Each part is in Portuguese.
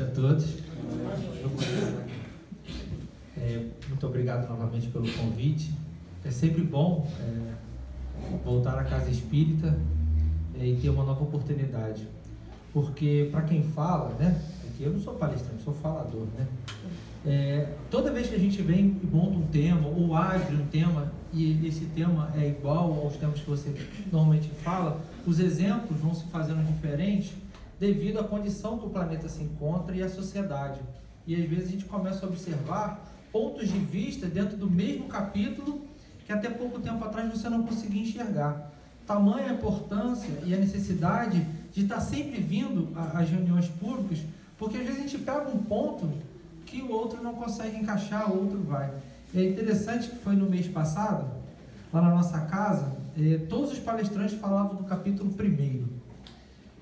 noite a todos. Muito obrigado novamente pelo convite. É sempre bom voltar à Casa Espírita e ter uma nova oportunidade. Porque para quem fala, né? Porque eu não sou palestrante, sou falador, né? Toda vez que a gente vem e monta um tema ou abre um tema e esse tema é igual aos temas que você normalmente fala, os exemplos vão se fazendo diferentes devido à condição que o planeta se encontra e à sociedade. E às vezes a gente começa a observar pontos de vista dentro do mesmo capítulo que até pouco tempo atrás você não conseguia enxergar. Tamanha a importância e a necessidade de estar sempre vindo às reuniões públicas, porque às vezes a gente pega um ponto que o outro não consegue encaixar, o outro vai. É interessante que foi no mês passado, lá na nossa casa, todos os palestrantes falavam do capítulo 1º.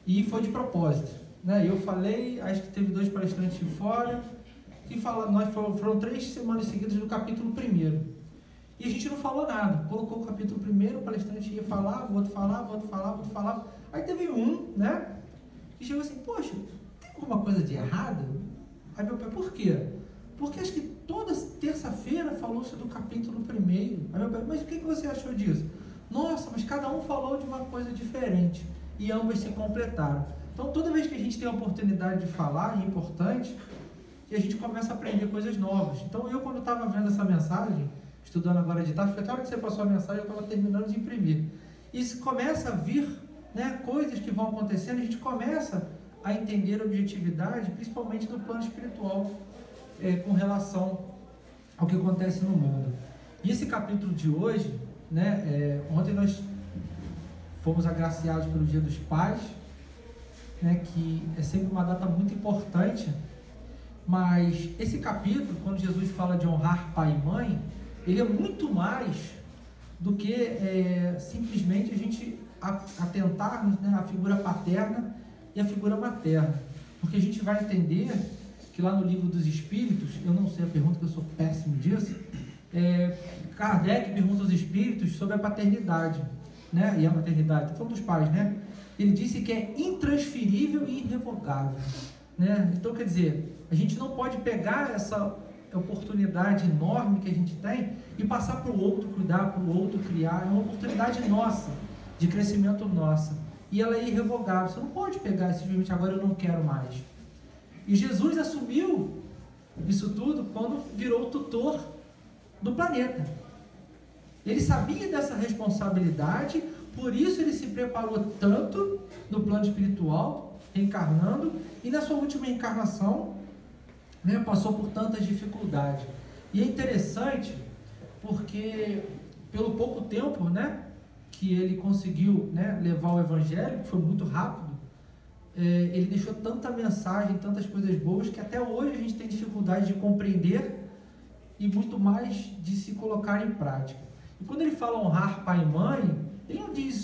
E foi de propósito, né? Eu falei, acho que teve 2 palestrantes de fora, que foram 3 semanas seguidas do capítulo 1º. E a gente não falou nada. Colocou o capítulo 1º, o palestrante ia falar, o outro falava, o outro falava, o outro falava. Aí teve um, né? Que chegou assim, poxa, tem alguma coisa de errado? Aí meu pai, por quê? Porque acho que toda terça-feira falou-se do capítulo 1º. Aí meu pai, mas o que você achou disso? Nossa, mas cada um falou de uma coisa diferente. E ambas se completaram. Então, toda vez que a gente tem a oportunidade de falar, é importante, e a gente começa a aprender coisas novas. Então, eu quando estava vendo essa mensagem, estudando agora de tarde, até a hora que você passou a mensagem, eu estava terminando de imprimir. E se começa a vir, né, coisas que vão acontecendo, a gente começa a entender a objetividade, principalmente do plano espiritual, com relação ao que acontece no mundo. E esse capítulo de hoje, né, ontem nós fomos agraciados pelo Dia dos Pais, né, que é sempre uma data muito importante, mas esse capítulo, quando Jesus fala de honrar pai e mãe, ele é muito mais do que simplesmente a gente atentarmos, né, à figura paterna e à figura materna, porque a gente vai entender que lá no Livro dos Espíritos, eu não sei a pergunta, que eu sou péssimo disso, Kardec pergunta aos espíritos sobre a paternidade, né, e a maternidade, estou falando dos pais, né? Ele disse que é intransferível e irrevogável, né? Então, quer dizer, a gente não pode pegar essa oportunidade enorme que a gente tem e passar para o outro cuidar, para o outro criar. É uma oportunidade nossa, de crescimento nossa, e ela é irrevogável. Você não pode pegar simplesmente agora eu não quero mais. E Jesus assumiu isso tudo quando virou tutor do planeta. Ele sabia dessa responsabilidade, por isso ele se preparou tanto no plano espiritual, reencarnando, e na sua última encarnação, né, passou por tantas dificuldades. E é interessante porque pelo pouco tempo, né, que ele conseguiu, né, levar o Evangelho, que foi muito rápido, ele deixou tanta mensagem, tantas coisas boas, que até hoje a gente tem dificuldade de compreender e muito mais de se colocar em prática. E quando ele fala honrar pai e mãe, ele não diz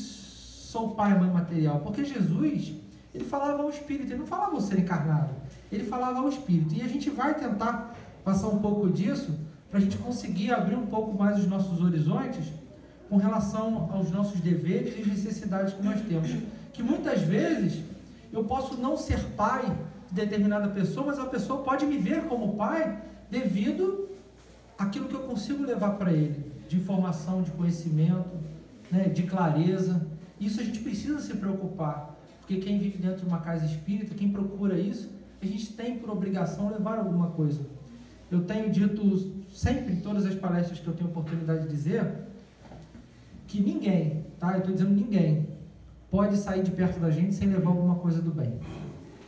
só o pai e mãe material, porque Jesus, ele falava ao Espírito, ele não falava ao ser encarnado, ele falava ao Espírito. E a gente vai tentar passar um pouco disso, para a gente conseguir abrir um pouco mais os nossos horizontes, com relação aos nossos deveres e necessidades que nós temos. Que muitas vezes, eu posso não ser pai de determinada pessoa, mas a pessoa pode me ver como pai, devido àquilo que eu consigo levar para ele, de informação, de conhecimento, né, de clareza. Isso a gente precisa se preocupar, porque quem vive dentro de uma casa espírita, quem procura isso, a gente tem por obrigação levar alguma coisa. Eu tenho dito sempre em todas as palestras que eu tenho oportunidade de dizer, que ninguém, tá? Eu estou dizendo ninguém, pode sair de perto da gente sem levar alguma coisa do bem.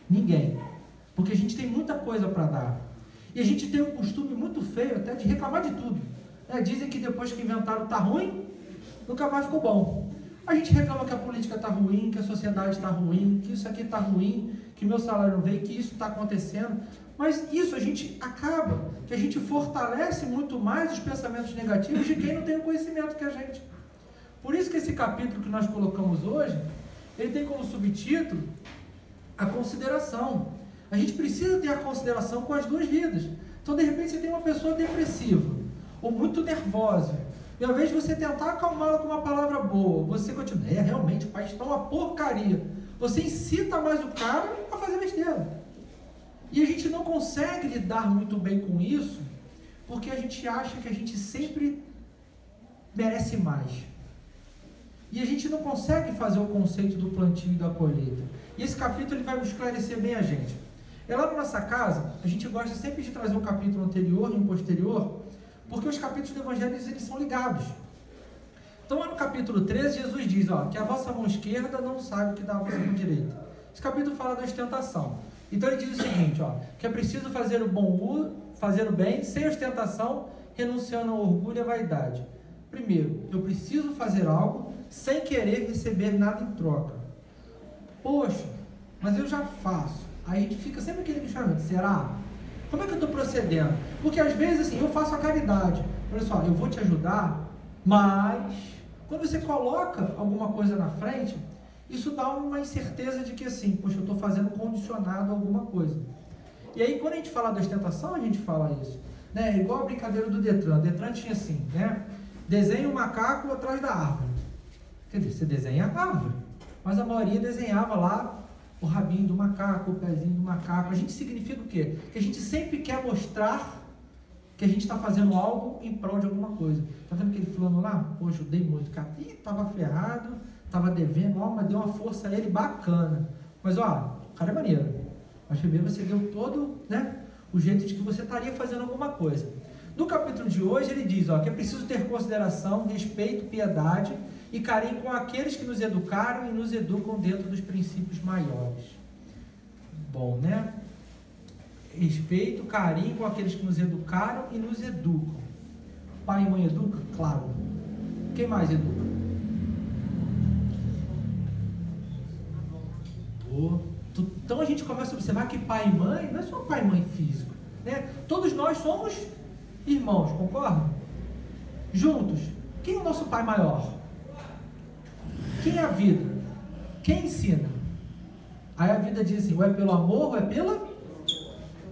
Ninguém. Porque a gente tem muita coisa para dar. E a gente tem um costume muito feio até de reclamar de tudo. Dizem que depois que inventaram está ruim, nunca mais ficou bom. A gente reclama que a política está ruim, que a sociedade está ruim, que isso aqui está ruim, que meu salário não veio, que isso está acontecendo. Mas isso a gente acaba, que a gente fortalece muito mais os pensamentos negativos de quem não tem o conhecimento que a gente. Por isso que esse capítulo que nós colocamos hoje, ele tem como subtítulo a consideração. A gente precisa ter a consideração com as duas vidas. Então, de repente, você tem uma pessoa depressiva, ou muito nervosa, e ao invés de você tentar acalmá-la com uma palavra boa, você continua, realmente, o país está uma porcaria. Você incita mais o cara a fazer besteira. E a gente consegue lidar muito bem com isso, porque a gente acha que a gente sempre merece mais. E a gente não consegue fazer o conceito do plantio e da colheita. E esse capítulo ele vai esclarecer bem a gente. Lá na nossa casa, a gente gosta sempre de trazer um capítulo anterior e um posterior, porque os capítulos do Evangelho eles são ligados. Então lá no capítulo 13, Jesus diz, que a vossa mão esquerda não sabe o que dá a vossa mão direita. Esse capítulo fala da ostentação. Então ele diz o seguinte, que é preciso fazer o bem, sem ostentação, renunciando ao orgulho e à vaidade. Primeiro, eu preciso fazer algo sem querer receber nada em troca. Poxa, mas eu já faço. Aí a gente fica sempre aquele questionamento, será? Como é que eu estou procedendo? Porque às vezes assim, eu faço a caridade. Olha só, eu vou te ajudar, mas quando você coloca alguma coisa na frente, isso dá uma incerteza de que assim, poxa, eu estou fazendo condicionado a alguma coisa. E aí quando a gente fala da ostentação, a gente fala isso. Né? Igual a brincadeira do Detran. O Detran tinha assim, né? Desenha um macaco atrás da árvore. Quer dizer, você desenha a árvore, mas a maioria desenhava lá o rabinho do macaco, o pezinho do macaco. A gente significa o quê? Que a gente sempre quer mostrar que a gente está fazendo algo em prol de alguma coisa. Tá vendo aquele fulano lá? Pô, ajudei muito, cara. Ih, tava ferrado, tava devendo, mas deu uma força a ele bacana. Mas, o cara é maneiro. Mas primeiro você deu todo, né, o jeito de que você estaria fazendo alguma coisa. No capítulo de hoje ele diz, que é preciso ter consideração, respeito, piedade e carinho com aqueles que nos educaram e nos educam dentro dos princípios maiores. Bom, né? Respeito, carinho com aqueles que nos educaram e nos educam. Pai e mãe educam? Claro. Quem mais educa? Então a gente começa a observar que pai e mãe não é só pai e mãe físico, né? Todos nós somos irmãos, concordam? Juntos. Quem é o nosso pai maior? Quem é a vida? Quem ensina? Aí a vida diz assim, ou é pelo amor ou é pela...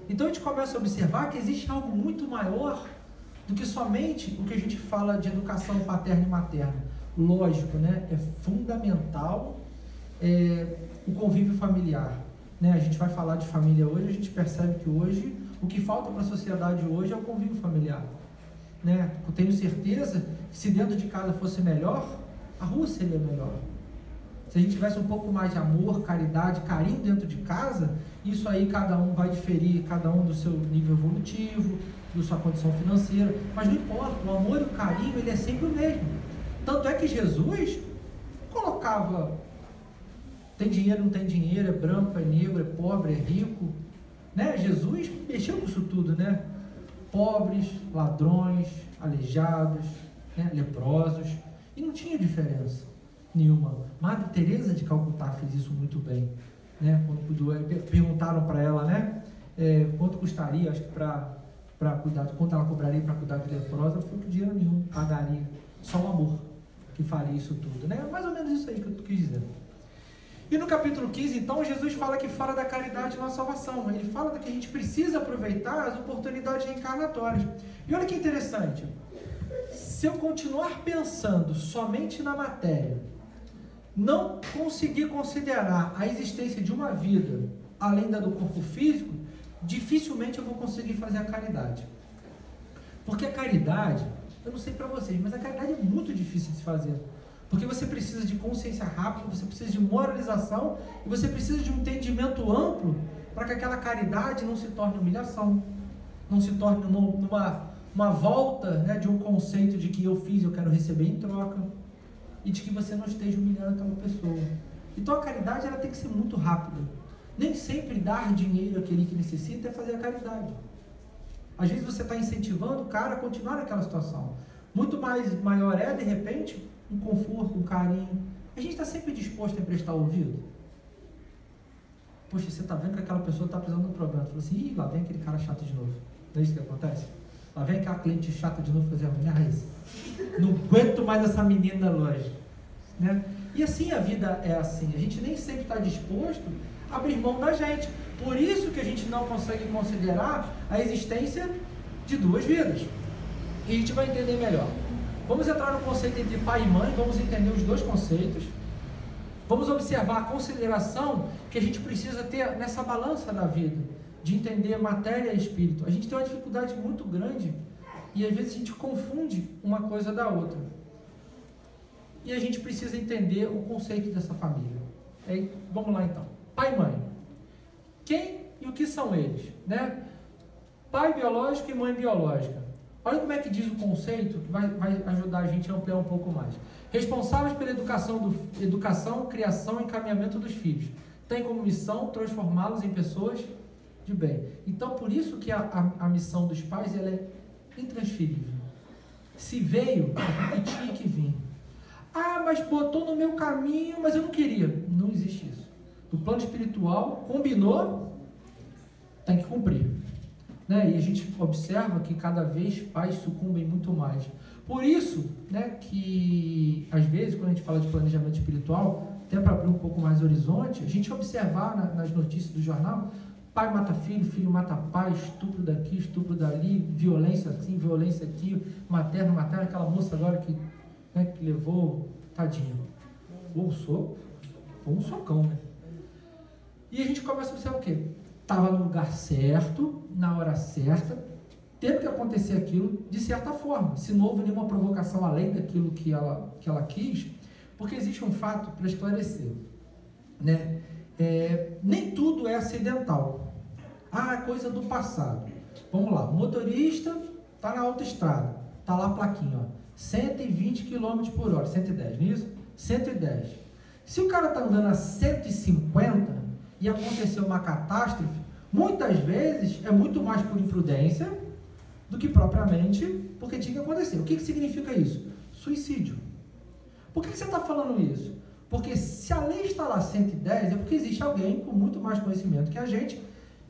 Então a gente começa a observar que existe algo muito maior do que somente o que a gente fala de educação paterna e materna. Lógico, né? É fundamental o convívio familiar. Né? A gente vai falar de família hoje, a gente percebe que hoje o que falta para a sociedade hoje é o convívio familiar. Né? Eu tenho certeza que se dentro de casa fosse melhor, a rua seria melhor. Se a gente tivesse um pouco mais de amor, caridade, carinho dentro de casa, isso aí cada um vai diferir, cada um do seu nível evolutivo, da sua condição financeira, mas não importa, o amor e o carinho, ele é sempre o mesmo. Tanto é que Jesus colocava, tem dinheiro, não tem dinheiro, é branco, é negro, é pobre, é rico, né? Jesus mexeu com isso tudo, né? Pobres, ladrões, aleijados, né? Leprosos, e não tinha diferença nenhuma. Madre Teresa de Calcutá fez isso muito bem, né? Quando perguntaram para ela, né? Quanto custaria, acho que para cuidar, quanto ela cobraria para cuidar de leprosa, ela falou que dinheiro nenhum pagaria, só o amor que faria isso tudo, né? Mais ou menos isso aí que eu quis dizer. E no capítulo 15, então, Jesus fala que fala da caridade na salvação. Ele fala que a gente precisa aproveitar as oportunidades reencarnatórias. E olha que interessante. Se eu continuar pensando somente na matéria, não conseguir considerar a existência de uma vida além da do corpo físico, dificilmente eu vou conseguir fazer a caridade. Porque a caridade, eu não sei para vocês, mas a caridade é muito difícil de se fazer. Porque você precisa de consciência rápida, você precisa de moralização e você precisa de um entendimento amplo para que aquela caridade não se torne humilhação, não se torne uma volta, né, de um conceito de que eu fiz, eu quero receber em troca e de que você não esteja humilhando aquela pessoa. Então a caridade ela tem que ser muito rápida. Nem sempre dar dinheiro àquele que necessita é fazer a caridade. Às vezes você está incentivando o cara a continuar naquela situação. Muito maior é, de repente, um conforto, um carinho. A gente está sempre disposto a emprestar ouvido. Poxa, você está vendo que aquela pessoa está precisando de um problema. Fala assim, ih, lá vem aquele cara chato de novo. Não é isso que acontece? Lá vem aquela cliente chata de novo fazer a isso. Não aguento mais essa menina na loja. Né? E assim a vida é assim. A gente nem sempre está disposto a abrir mão da gente. Por isso que a gente não consegue considerar a existência de duas vidas. E a gente vai entender melhor. Vamos entrar no conceito entre pai e mãe, vamos entender os dois conceitos. Vamos observar a consideração que a gente precisa ter nessa balança da vida. de entender matéria e espírito. A gente tem uma dificuldade muito grande e às vezes a gente confunde uma coisa da outra. E a gente precisa entender o conceito dessa família. Vamos lá então. Pai e mãe. Quem e o que são eles? Né? Pai biológico e mãe biológica. Olha como é que diz o conceito, que vai ajudar a gente a ampliar um pouco mais. Responsáveis pela educação, criação e encaminhamento dos filhos. Tem como missão transformá-los em pessoas de bem. Então, por isso que a missão dos pais ela é intransferível. Se veio, é porque tinha que vir. Ah, mas botou no meu caminho, mas eu não queria. Não existe isso. No plano espiritual, combinou, tem que cumprir. Né? E a gente observa que cada vez pais sucumbem muito mais. Por isso, né, que às vezes, quando a gente fala de planejamento espiritual, até para abrir um pouco mais o horizonte, a gente observar nas notícias do jornal, pai mata filho, filho mata pai, estupro daqui, estupro dali, violência assim, violência aqui, materno, aquela moça agora que levou, tadinho, ou um socão, né? E a gente começa a observar o quê? Estava no lugar certo, na hora certa, teve que acontecer aquilo de certa forma, se não houve nenhuma provocação além daquilo que ela quis, porque existe um fato para esclarecer, né? Nem tudo é acidental. É coisa do passado. Vamos lá, o motorista está na autoestrada, está lá a plaquinha, ó, 120 km por hora, 110, não é isso? 110. Se o cara está andando a 150 e aconteceu uma catástrofe, muitas vezes é muito mais por imprudência do que propriamente porque tinha que acontecer. O que significa isso? Suicídio. Por que você está falando isso? Porque se a lei está lá 110, é porque existe alguém com muito mais conhecimento que a gente,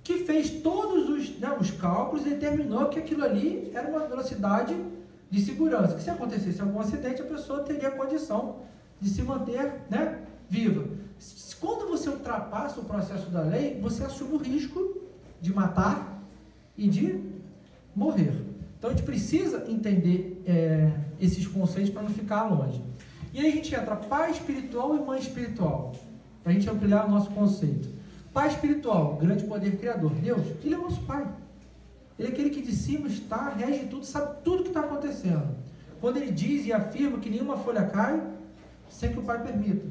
que fez todos os cálculos e determinou que aquilo ali era uma velocidade de segurança, que se acontecesse algum acidente, a pessoa teria condição de se manter, né, viva. Quando você ultrapassa o processo da lei, você assume o risco de matar e de morrer. Então a gente precisa entender esses conceitos para não ficar longe. E aí a gente entra pai espiritual e mãe espiritual, para a gente ampliar o nosso conceito. Pai espiritual, grande poder criador, Deus, Ele é o nosso pai. Ele é aquele que de cima está, rege tudo, sabe tudo o que está acontecendo. Quando Ele diz e afirma que nenhuma folha cai, sem que o Pai permita.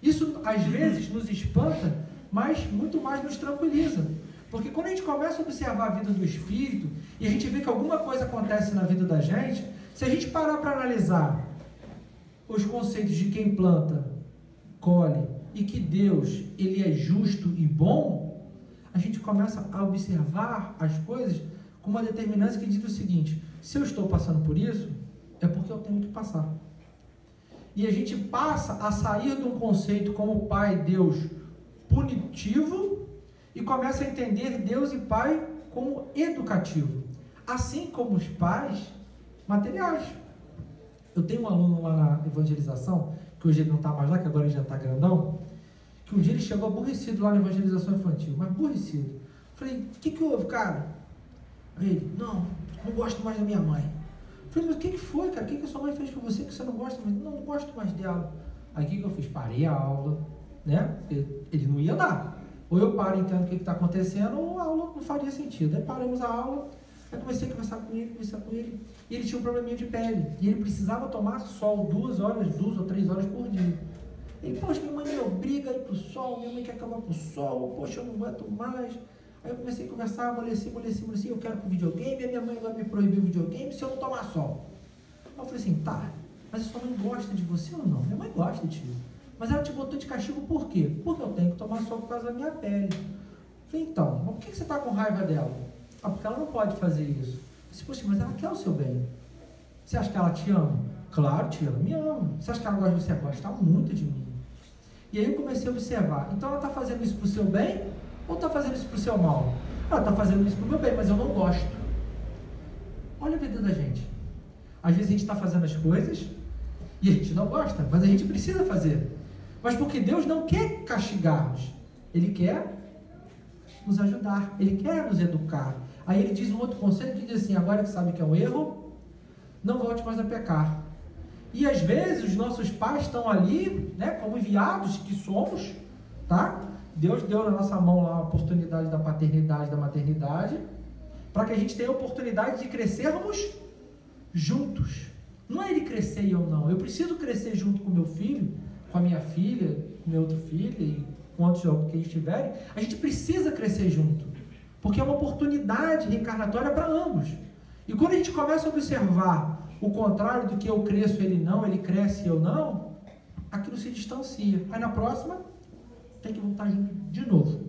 Isso, às vezes, nos espanta, mas muito mais nos tranquiliza. Porque quando a gente começa a observar a vida do Espírito, e a gente vê que alguma coisa acontece na vida da gente, se a gente parar para analisar os conceitos de quem planta, colhe, e que Deus, Ele é justo e bom, a gente começa a observar as coisas com uma determinância que diz o seguinte: se eu estou passando por isso, é porque eu tenho que passar. E a gente passa a sair de um conceito como Pai, Deus, punitivo, e começa a entender Deus e Pai como educativo, assim como os pais materiais. Eu tenho um aluno lá na evangelização, que hoje ele não está mais lá, que agora ele já está grandão, que um dia ele chegou aborrecido lá na evangelização infantil, mas aborrecido. Falei, o que houve, cara? Aí ele, não gosto mais da minha mãe. Falei, mas o que foi, cara? O que a sua mãe fez com você que você não gosta mais? Não gosto mais dela. Aí o que eu fiz? Parei a aula, né? Ele não ia dar. Ou eu paro e entendo o que está acontecendo, ou a aula não faria sentido. Aí paramos a aula, aí comecei a conversar com ele, e ele tinha um probleminha de pele, e ele precisava tomar sol 2 ou 3 horas por dia. Ele, poxa, minha mãe me obriga a ir pro sol, minha mãe quer acabar pro sol, poxa, eu não aguento mais. Aí eu comecei a conversar, amoleci, eu quero pro videogame, a minha mãe vai me proibir o videogame se eu não tomar sol. Aí eu falei assim, tá, mas a sua mãe gosta de você ou não? Minha mãe gosta de ti. Mas ela te botou de castigo por quê? Porque eu tenho que tomar sol por causa da minha pele. Eu falei, então, mas por que você está com raiva dela? Porque ela não pode fazer isso. Eu disse, poxa, mas ela quer o seu bem. Você acha que ela te ama? Claro, tia, ela me ama. Você acha que ela gosta de você? Ela gosta muito de mim. E aí eu comecei a observar, então ela está fazendo isso para o seu bem ou está fazendo isso para o seu mal? Ela está fazendo isso para o meu bem, mas eu não gosto. Olha a vida da gente. Às vezes a gente está fazendo as coisas e a gente não gosta, mas a gente precisa fazer. Mas porque Deus não quer castigar-nos, Ele quer nos ajudar, Ele quer nos educar. Aí Ele diz um outro conselho que diz assim, agora que sabe que é um erro, não volte mais a pecar. E às vezes os nossos pais estão ali, né, como enviados que somos, tá? Deus deu na nossa mão lá a oportunidade da paternidade, da maternidade, para que a gente tenha a oportunidade de crescermos juntos. Não é ele crescer e eu não. Eu preciso crescer junto com meu filho, com a minha filha, com meu outro filho e com outros que estiverem. A gente precisa crescer junto, porque é uma oportunidade reencarnatória para ambos. E quando a gente começa a observar o contrário do que eu cresço, ele não, ele cresce e eu não, aquilo se distancia. Aí na próxima, tem que voltar junto de novo,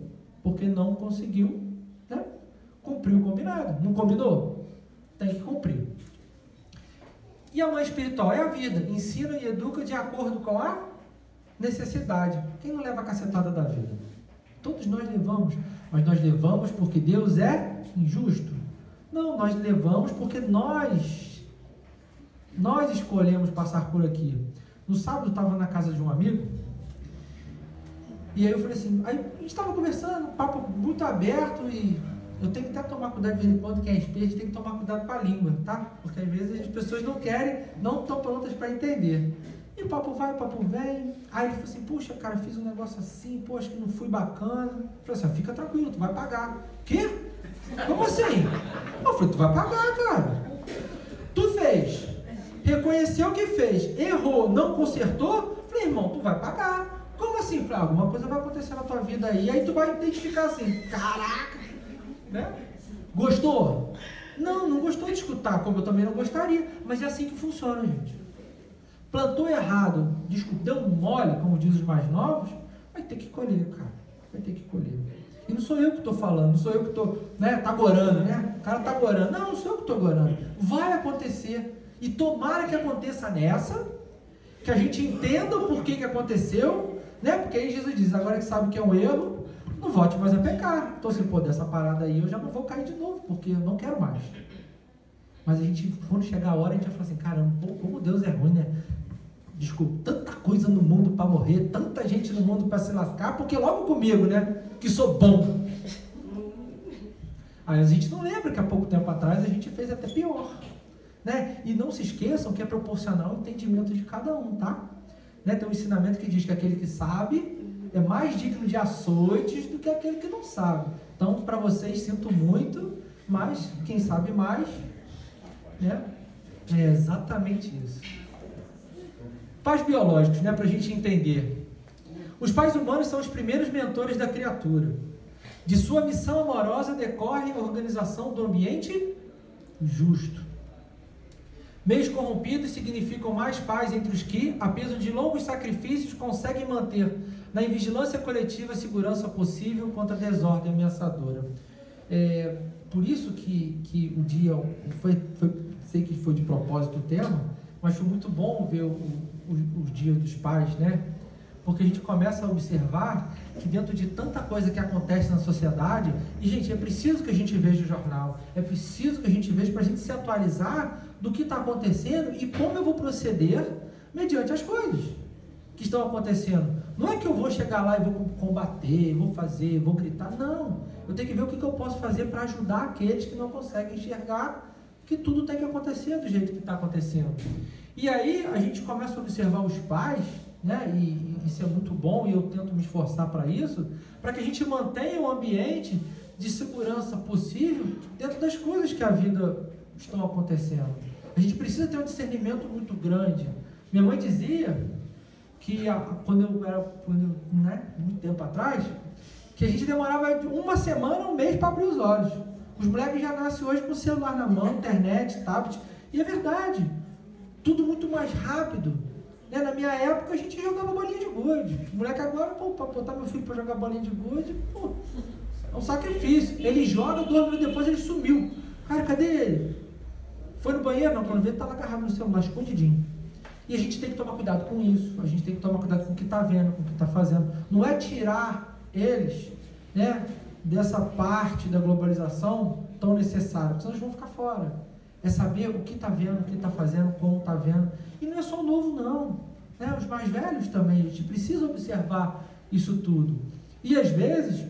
porque não conseguiu, né, cumprir o combinado. Não combinou? Tem que cumprir. E a mãe espiritual é a vida, ensina e educa de acordo com a necessidade. Quem não leva a cacetada da vida? Todos nós levamos, mas nós levamos porque Deus é injusto? Não, nós levamos porque nós escolhemos passar por aqui. No sábado eu estava na casa de um amigo, e aí eu falei assim, aí a gente estava conversando, papo muito aberto, e eu tenho que até tomar cuidado de vez em quando, que é espírito, a gente tem que tomar cuidado com a língua, tá? Porque às vezes as pessoas não querem, não estão prontas para entender. E o papo vai, o papo vem. Aí ele falou assim, puxa, cara, fiz um negócio assim, pô, acho que não fui bacana. Eu falei assim, fica tranquilo, tu vai pagar. Quê? Como assim? Eu falei, tu vai pagar, cara. Tu fez, reconheceu que fez, errou, não consertou. Eu falei, irmão, tu vai pagar. Como assim? Eu falei, alguma coisa vai acontecer na tua vida aí, aí tu vai identificar assim, caraca, né? Gostou? Não, não gostou de escutar, como eu também não gostaria, mas é assim que funciona, gente. Plantou errado, deu um mole, como dizem os mais novos, vai ter que colher, cara, vai ter que colher. E não sou eu que estou falando, não sou eu que estou, né, tá gorando, né? O cara tá gorando. Não, não sou eu que estou gorando. Vai acontecer. E tomara que aconteça nessa, que a gente entenda o porquê que aconteceu, né? Porque aí Jesus diz, agora que sabe que é um erro, não volte mais a pecar. Então, se pô, dessa parada aí, eu já não vou cair de novo, porque eu não quero mais. Mas a gente, quando chegar a hora, a gente vai falar assim, caramba, pô, como Deus é ruim, né? Desculpa, tanta coisa no mundo para morrer, tanta gente no mundo para se lascar, porque logo comigo, né? Que sou bom. Aí a gente não lembra que há pouco tempo atrás a gente fez até pior, né? E não se esqueçam que é proporcional ao entendimento de cada um, tá? Né? Tem um ensinamento que diz que aquele que sabe é mais digno de açoites do que aquele que não sabe. Então, para vocês, sinto muito, mas quem sabe mais, né? É exatamente isso. Pais biológicos, né? Para a gente entender. Os pais humanos são os primeiros mentores da criatura. De sua missão amorosa decorre a organização do ambiente justo. Meios corrompidos significam mais pais entre os que, a peso de longos sacrifícios, conseguem manter na vigilância coletiva a segurança possível contra a desordem ameaçadora. Por isso que o dia, sei que foi de propósito o tema, mas foi muito bom ver os dias dos pais, né? Porque a gente começa a observar que dentro de tanta coisa que acontece na sociedade, e gente, é preciso que a gente veja o jornal, é preciso que a gente veja para a gente se atualizar do que está acontecendo e como eu vou proceder mediante as coisas que estão acontecendo. Não é que eu vou chegar lá e vou combater, vou fazer, vou gritar, não. Eu tenho que ver o que eu posso fazer para ajudar aqueles que não conseguem enxergar que tudo tem que acontecer do jeito que está acontecendo. E aí a gente começa a observar os pais, né? E isso é muito bom e eu tento me esforçar para isso, para que a gente mantenha um ambiente de segurança possível dentro das coisas que a vida estão acontecendo. A gente precisa ter um discernimento muito grande. Minha mãe dizia que muito tempo atrás, que a gente demorava uma semana, um mês para abrir os olhos. Os moleques já nascem hoje com o celular na mão, internet, tablet, e é verdade, tudo muito mais rápido. Né? Na minha época a gente jogava bolinha de gude. Os moleques agora, para botar meu filho para jogar bolinha de gude, pô, é um sacrifício. Ele joga, 2 minutos depois ele sumiu. Cara, cadê ele? Foi no banheiro? Não, quando vê, ele estava agarrado no celular, escondidinho. E a gente tem que tomar cuidado com isso, a gente tem que tomar cuidado com o que está vendo, com o que está fazendo. Não é tirar eles, né, dessa parte da globalização tão necessária, porque senão eles vão ficar fora. É saber o que está vendo, o que está fazendo, como está vendo. E não é só o novo, não. Né? Os mais velhos também, a gente precisa observar isso tudo. E às vezes,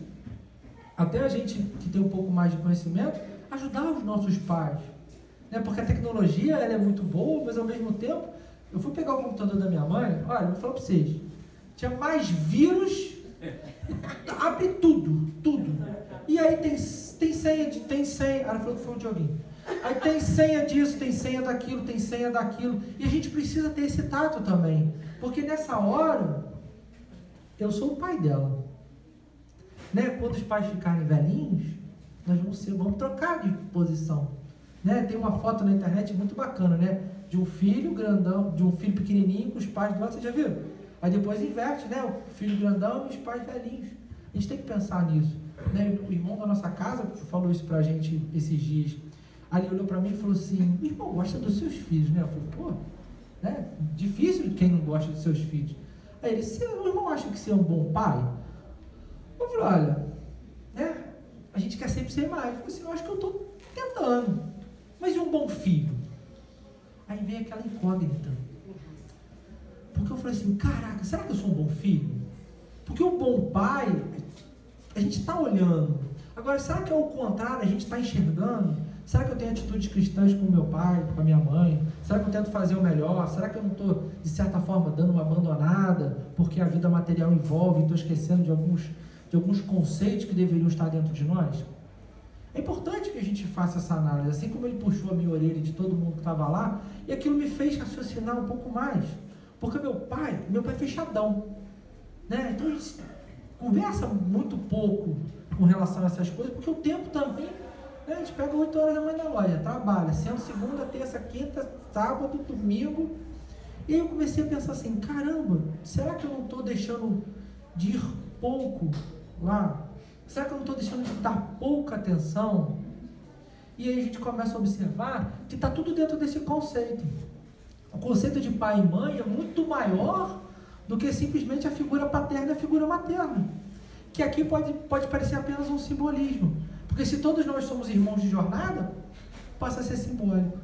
até a gente que tem um pouco mais de conhecimento, ajudar os nossos pais. Né? Porque a tecnologia ela é muito boa, mas ao mesmo tempo, eu fui pegar o computador da minha mãe, olha, eu vou falar para vocês, tinha mais vírus abre tudo, tudo. E aí tem senha, ela falou que foi um Dioguinho. Aí tem senha disso, tem senha daquilo, tem senha daquilo. E a gente precisa ter esse tato também. Porque nessa hora, eu sou o pai dela. Né? Quando os pais ficarem velhinhos, nós vamos trocar de posição. Né? Tem uma foto na internet muito bacana, né? De um filho grandão, de um filho pequenininho com os pais do lado, você já viu? Aí depois inverte, né? O filho grandão e os pais velhinhos. A gente tem que pensar nisso. Né? O irmão da nossa casa falou isso pra gente esses dias. Aí ele olhou pra mim e falou assim: irmão, gosta dos seus filhos, né? Eu falei: pô, né? Difícil quem não gosta dos seus filhos. Aí ele: o irmão acha que você é um bom pai? Eu falei: olha, né? A gente quer sempre ser mais. Eu falei assim: eu acho que eu tô tentando. Mas e um bom filho? Aí vem aquela incógnita. Porque eu falei assim: caraca, será que eu sou um bom filho? Porque um bom pai, a gente está olhando. Agora, será que é o contrário? A gente está enxergando? Será que eu tenho atitudes cristãs com o meu pai, com a minha mãe? Será que eu tento fazer o melhor? Será que eu não estou, de certa forma, dando uma abandonada porque a vida material envolve e estou esquecendo de alguns conceitos que deveriam estar dentro de nós? É importante que a gente faça essa análise, assim como ele puxou a minha orelha de todo mundo que estava lá, e aquilo me fez raciocinar um pouco mais. Porque meu pai é fechadão, né? Então a gente conversa muito pouco com relação a essas coisas, porque o tempo também, né? A gente pega 8 horas da manhã na loja, trabalha, sendo segunda, terça, quinta, sábado, domingo, e aí eu comecei a pensar assim: caramba, será que eu não estou deixando de ir pouco lá? Será que eu não estou deixando de dar pouca atenção? E aí a gente começa a observar que está tudo dentro desse conceito. O conceito de pai e mãe é muito maior do que simplesmente a figura paterna e a figura materna. Que aqui pode parecer apenas um simbolismo. Porque se todos nós somos irmãos de jornada, passa a ser simbólico.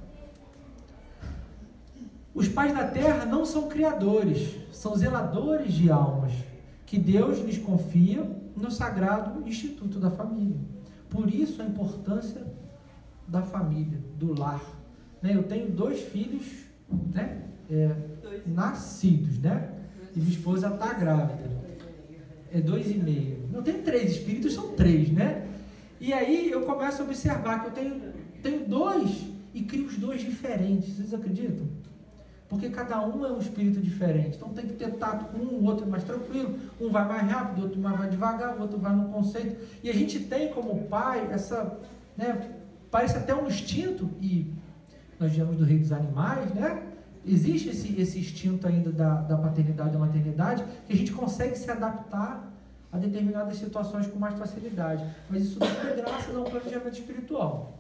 Os pais da terra não são criadores, são zeladores de almas, que Deus lhes confia no sagrado instituto da família. Por isso a importância da família, do lar. Né? Eu tenho 2 filhos, né? Nascidos, né? E minha esposa está grávida. É 2,5. Não tem 3, espíritos são 3, né? E aí eu começo a observar que eu tenho 2 e crio os 2 diferentes. Vocês acreditam? Porque cada um é um espírito diferente. Então tem que ter tato com um, o outro é mais tranquilo, um vai mais rápido, o outro vai devagar, o outro vai no conceito. E a gente tem como pai essa, né, parece até um instinto, e nós viemos do reino dos animais, né? Existe esse instinto ainda da paternidade e da maternidade, que a gente consegue se adaptar a determinadas situações com mais facilidade. Mas isso tudo é graças a um planejamento espiritual.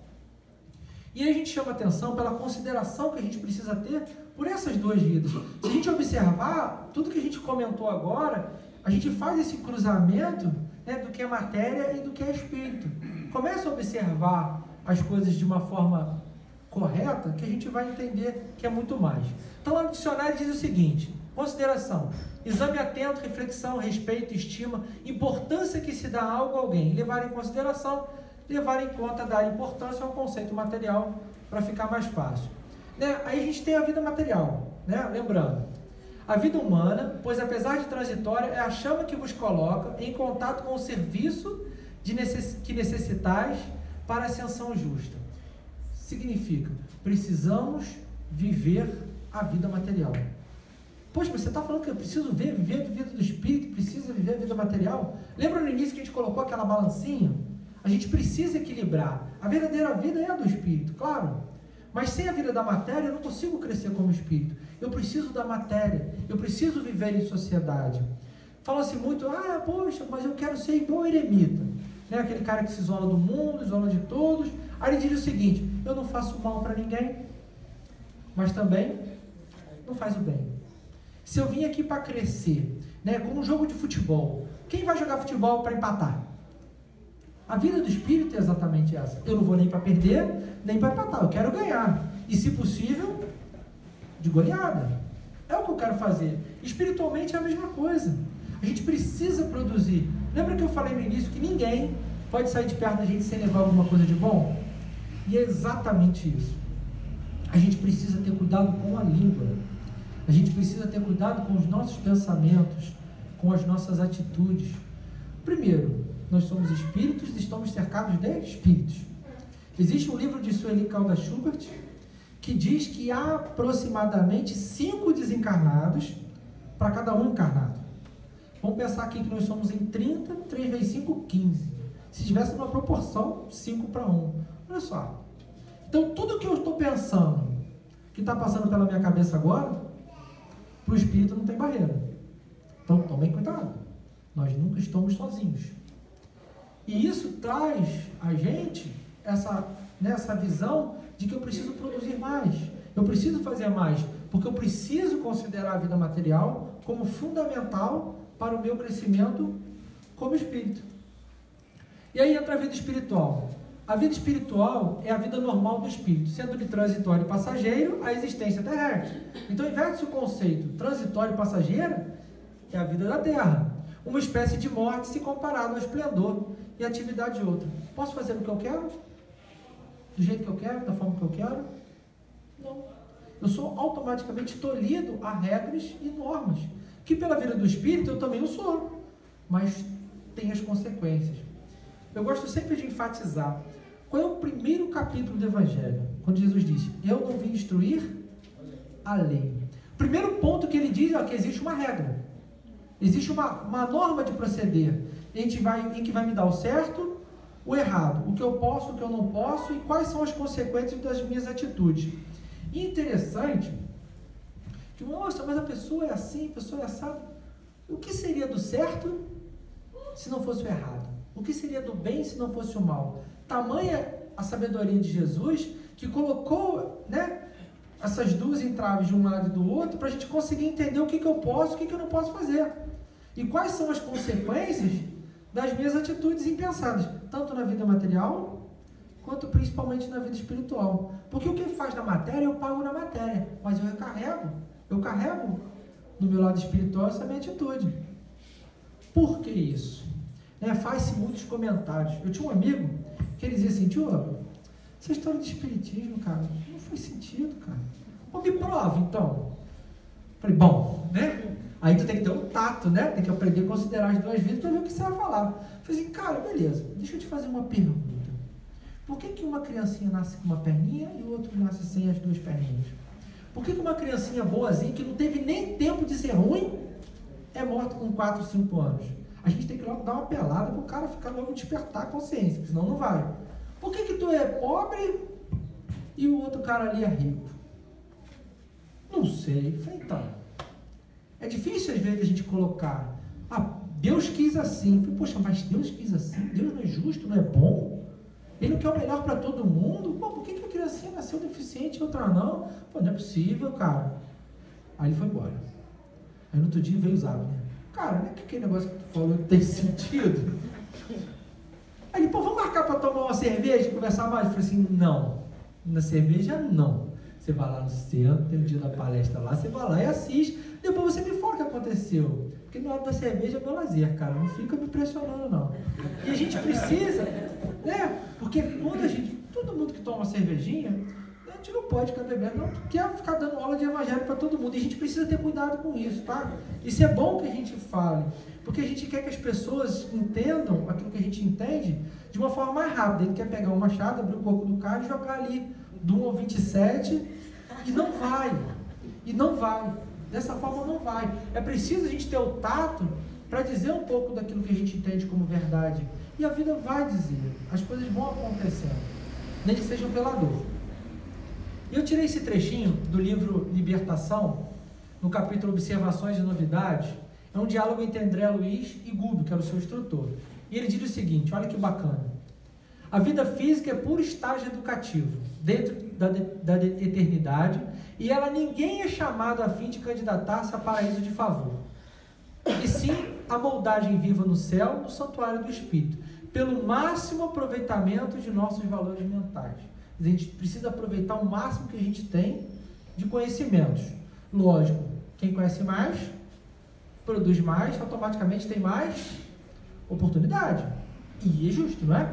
E aí a gente chama atenção pela consideração que a gente precisa ter por essas 2 vidas. Se a gente observar tudo que a gente comentou agora, a gente faz esse cruzamento, né, do que é matéria e do que é espírito. Começa a observar as coisas de uma forma correta, que a gente vai entender que é muito mais. Então, lá no dicionário diz o seguinte: consideração, exame atento, reflexão, respeito, estima, importância que se dá a algo a alguém, levar em consideração, levar em conta, dar importância ao conceito material, para ficar mais fácil. Né? Aí a gente tem a vida material, né? Lembrando, a vida humana, pois apesar de transitória, é a chama que vos coloca em contato com o serviço que necessitais para a ascensão justa. Significa, precisamos viver a vida material. Poxa, mas você está falando que eu preciso viver a vida do espírito, precisa viver a vida material? Lembra no início que a gente colocou aquela balancinha? A gente precisa equilibrar. A verdadeira vida é a do espírito, claro. Mas sem a vida da matéria, eu não consigo crescer como espírito. Eu preciso da matéria. Eu preciso viver em sociedade. Fala-se muito: poxa, mas eu quero ser igual o eremita. Né? Aquele cara que se isola do mundo, isola de todos. Aí ele diz o seguinte: eu não faço mal para ninguém, mas também não faz o bem. Se eu vim aqui para crescer, né, como um jogo de futebol, quem vai jogar futebol para empatar? A vida do espírito é exatamente essa. Eu não vou nem para perder, nem para empatar. Eu quero ganhar. E, se possível, de goleada. É o que eu quero fazer. Espiritualmente é a mesma coisa. A gente precisa produzir. Lembra que eu falei no início que ninguém pode sair de perto da gente sem levar alguma coisa de bom? E é exatamente isso. A gente precisa ter cuidado com a língua. A gente precisa ter cuidado com os nossos pensamentos, com as nossas atitudes. Primeiro, nós somos espíritos e estamos cercados de espíritos. Existe um livro de Sueli Caldas Schubert que diz que há aproximadamente 5 desencarnados para cada um encarnado. Vamos pensar aqui que nós somos em 30, 3 vezes 5, 15. Se tivesse uma proporção, 5 para 1. Olha só. Então, tudo que eu estou pensando, que está passando pela minha cabeça agora, para o espírito não tem barreira. Então, tomem cuidado. Nós nunca estamos sozinhos. E isso traz a gente essa visão de que eu preciso produzir mais. Eu preciso fazer mais. Porque eu preciso considerar a vida material como fundamental para o meu crescimento como espírito. E aí entra a vida espiritual. A vida espiritual é a vida normal do espírito, sendo de transitório e passageiro a existência terrestre. Então, inverte-se o conceito transitório e passageiro, é a vida da Terra. Uma espécie de morte se comparado ao esplendor e atividade de outra. Posso fazer o que eu quero? Do jeito que eu quero? Da forma que eu quero? Não. Eu sou automaticamente tolhido a regras e normas, que pela vida do espírito eu também o sou, mas tem as consequências. Eu gosto sempre de enfatizar qual é o primeiro capítulo do Evangelho, quando Jesus disse: eu não vim instruir a lei. O primeiro ponto que ele diz é que existe uma regra, existe uma norma de proceder, em que vai me dar o certo, o errado, o que eu posso, o que eu não posso e quais são as consequências das minhas atitudes. E interessante que, nossa, mas a pessoa é assim, a pessoa é assada. O que seria do certo se não fosse o errado? O que seria do bem se não fosse o mal? Tamanha a sabedoria de Jesus que colocou, essas duas entraves de um lado e do outro para a gente conseguir entender o que eu posso e o que eu não posso fazer. E quais são as consequências das minhas atitudes impensadas, tanto na vida material quanto principalmente na vida espiritual. Porque o que faz na matéria, eu pago na matéria, mas eu carrego no meu lado espiritual essa minha atitude. Por que isso? Faz-se muitos comentários. Eu tinha um amigo que ele dizia assim: tio, essa história de espiritismo, cara, não faz sentido, cara. Pô, me prova, então. Falei, bom, Aí tu tem que ter um tato, Tem que aprender a considerar as duas vidas para ver o que você vai falar. Falei assim, cara, beleza, deixa eu te fazer uma pergunta. Por que uma criancinha nasce com uma perninha e o outro nasce sem as duas perninhas? Por que uma criancinha boazinha, que não teve nem tempo de ser ruim, é morta com 4, 5 anos? A gente tem que logo dar uma pelada para o cara ficar logo despertar a consciência, senão não vai. Por que tu é pobre e o outro cara ali é rico? Não sei. Falei, então, é difícil às vezes a gente colocar, Deus quis assim. Falei, poxa, mas Deus quis assim? Deus não é justo, não é bom? Ele não quer o melhor para todo mundo? Pô, por que a criancinha nasceu deficiente e outra não? Pô, não é possível, cara. Aí ele foi embora. Aí no outro dia veio o Zab, Cara, não é que aquele negócio que tu falou tem sentido? Aí ele, vamos marcar para tomar uma cerveja e conversar mais? Eu falei assim, não. Na cerveja, não. Você vai lá no centro, tem o dia da palestra lá, você vai lá e assiste, depois você me fala o que aconteceu. Porque na hora da cerveja é meu lazer, cara, não fica me pressionando, não. E a gente precisa, porque todo mundo que toma uma cervejinha, a gente não pode ficar bebendo, não quer ficar dando aula de evangelho para todo mundo. E a gente precisa ter cuidado com isso, tá? Isso é bom que a gente fale, porque a gente quer que as pessoas entendam aquilo que a gente entende de uma forma mais rápida. Ele quer pegar um machado, abrir o coco do cara e jogar ali do 1 ao 27, e não vai. Dessa forma não vai. É preciso a gente ter o tato para dizer um pouco daquilo que a gente entende como verdade. E a vida vai dizer, as coisas vão acontecendo, nem que sejam pela dor. Eu tirei esse trechinho do livro Libertação, no capítulo Observações e Novidades. É um diálogo entre André Luiz e Gubbio, que era o seu instrutor. E ele diz o seguinte, olha que bacana: a vida física é puro estágio educativo, dentro da eternidade, e ela ninguém é chamado a fim de candidatar-se a paraíso de favor. E sim, a moldagem viva no céu, no santuário do Espírito, pelo máximo aproveitamento de nossos valores mentais. A gente precisa aproveitar o máximo que a gente tem de conhecimentos. Lógico, quem conhece mais, produz mais, automaticamente tem mais oportunidade. E é justo, não é?